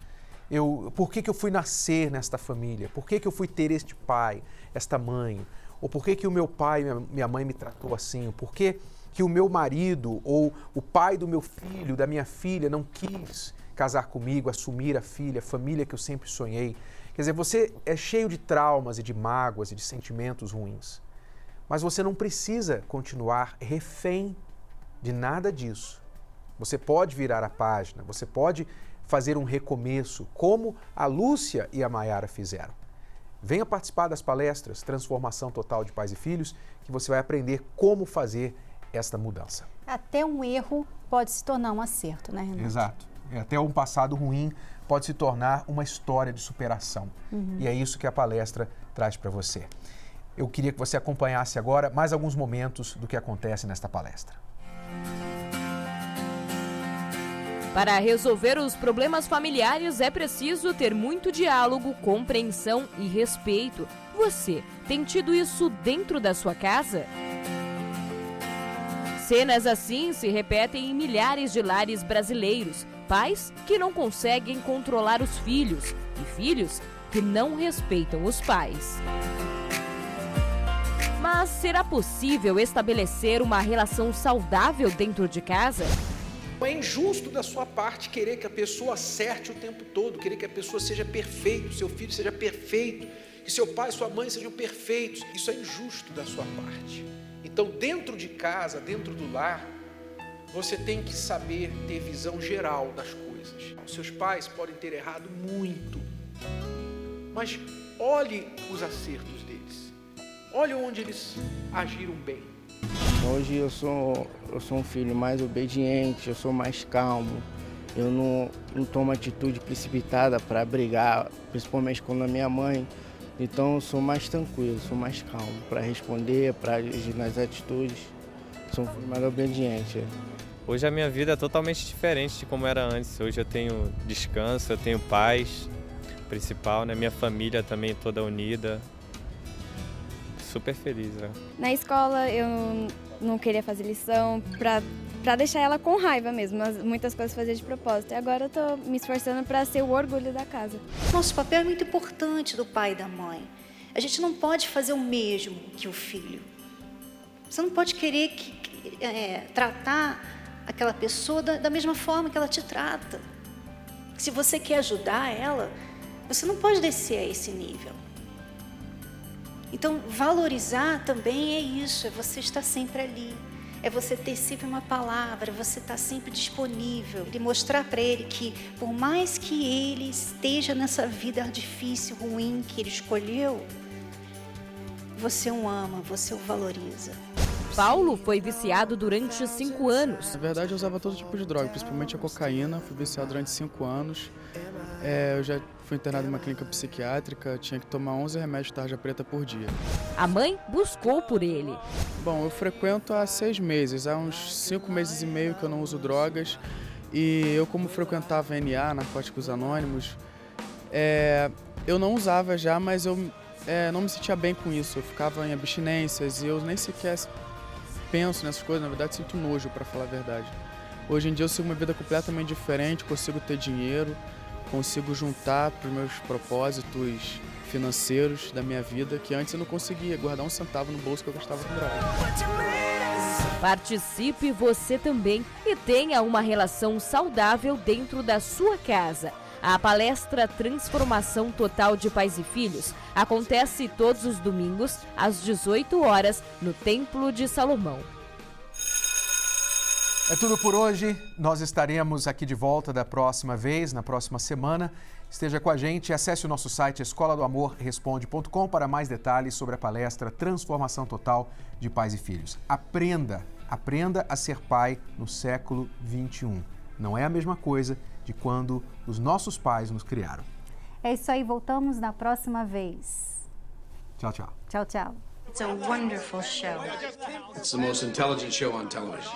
Por que eu fui nascer nesta família? Por que eu fui ter este pai, esta mãe? Ou por que o meu pai e minha mãe me tratou assim? Por que o meu marido ou o pai do meu filho, da minha filha, não quis casar comigo, assumir a família que eu sempre sonhei? Quer dizer, você é cheio de traumas e de mágoas e de sentimentos ruins. Mas você não precisa continuar refém de nada disso. Você pode virar a página, você pode fazer um recomeço, como a Lúcia e a Mayara fizeram. Venha participar das palestras Transformação Total de Pais e Filhos, que você vai aprender como fazer esta mudança. Até um erro pode se tornar um acerto, né, Renato? Exato. Até um passado ruim pode se tornar uma história de superação. E é isso que a palestra traz para você. Eu queria que você acompanhasse agora mais alguns momentos do que acontece nesta palestra. Para resolver os problemas familiares é preciso ter muito diálogo, compreensão e respeito. Você tem tido isso dentro da sua casa? Cenas assim se repetem em milhares de lares brasileiros. Pais que não conseguem controlar os filhos e filhos que não respeitam os pais. Mas será possível estabelecer uma relação saudável dentro de casa? É injusto da sua parte querer que a pessoa acerte o tempo todo, querer que a pessoa seja perfeita, seu filho seja perfeito, que seu pai e sua mãe sejam perfeitos. Isso é injusto da sua parte. Então, dentro de casa, dentro do lar, você tem que saber ter visão geral das coisas. Os seus pais podem ter errado muito, mas olhe os acertos deles. Olhe onde eles agiram bem. Hoje eu sou um filho mais obediente, eu sou mais calmo. Eu não tomo atitude precipitada para brigar, principalmente com a minha mãe. Então eu sou mais tranquilo, sou mais calmo para responder, para agir nas atitudes. Sou um filho mais obediente. Hoje a minha vida é totalmente diferente de como era antes. Hoje eu tenho descanso, eu tenho paz, principal, né? Minha família também toda unida. Super feliz, né? Na escola eu não queria fazer lição para deixar ela com raiva mesmo, mas muitas coisas fazia de propósito. E agora eu tô me esforçando para ser o orgulho da casa. Nosso papel é muito importante do pai e da mãe. A gente não pode fazer o mesmo que o filho. Você não pode querer tratar aquela pessoa da mesma forma que ela te trata. Se você quer ajudar ela, você não pode descer a esse nível. Então, valorizar também é isso, é você estar sempre ali, é você ter sempre uma palavra, você estar sempre disponível e mostrar para ele que, por mais que ele esteja nessa vida difícil, ruim que ele escolheu, você o ama, você o valoriza. Paulo foi viciado durante 5 anos. Na verdade, eu usava todo tipo de droga, principalmente a cocaína. Fui viciado durante 5 anos. Eu já fui internado em uma clínica psiquiátrica, tinha que tomar 11 remédios de tarja preta por dia. A mãe buscou por ele. Bom, eu frequento há 6 meses, há uns 5 meses e meio que eu não uso drogas. E eu, como frequentava NA, Narcóticos Anônimos, eu não usava já, mas eu não me sentia bem com isso. Eu ficava em abstinências e eu nem sequer penso nessas coisas, na verdade sinto nojo, para falar a verdade. Hoje em dia eu sigo uma vida completamente diferente, consigo ter dinheiro, consigo juntar para os meus propósitos financeiros da minha vida, que antes eu não conseguia guardar um centavo no bolso que eu gastava com droga. Participe você também e tenha uma relação saudável dentro da sua casa. A palestra Transformação Total de Pais e Filhos acontece todos os domingos, às 18 horas, no Templo de Salomão. É tudo por hoje. Nós estaremos aqui de volta da próxima vez, na próxima semana. Esteja com a gente, acesse o nosso site escoladoamorresponde.com para mais detalhes sobre a palestra Transformação Total de Pais e Filhos. Aprenda a ser pai no século XXI. Não é a mesma coisa de quando os nossos pais nos criaram. É isso aí, voltamos na próxima vez. Tchau, tchau. Tchau, tchau. It's a wonderful show. It's the most intelligent show on television.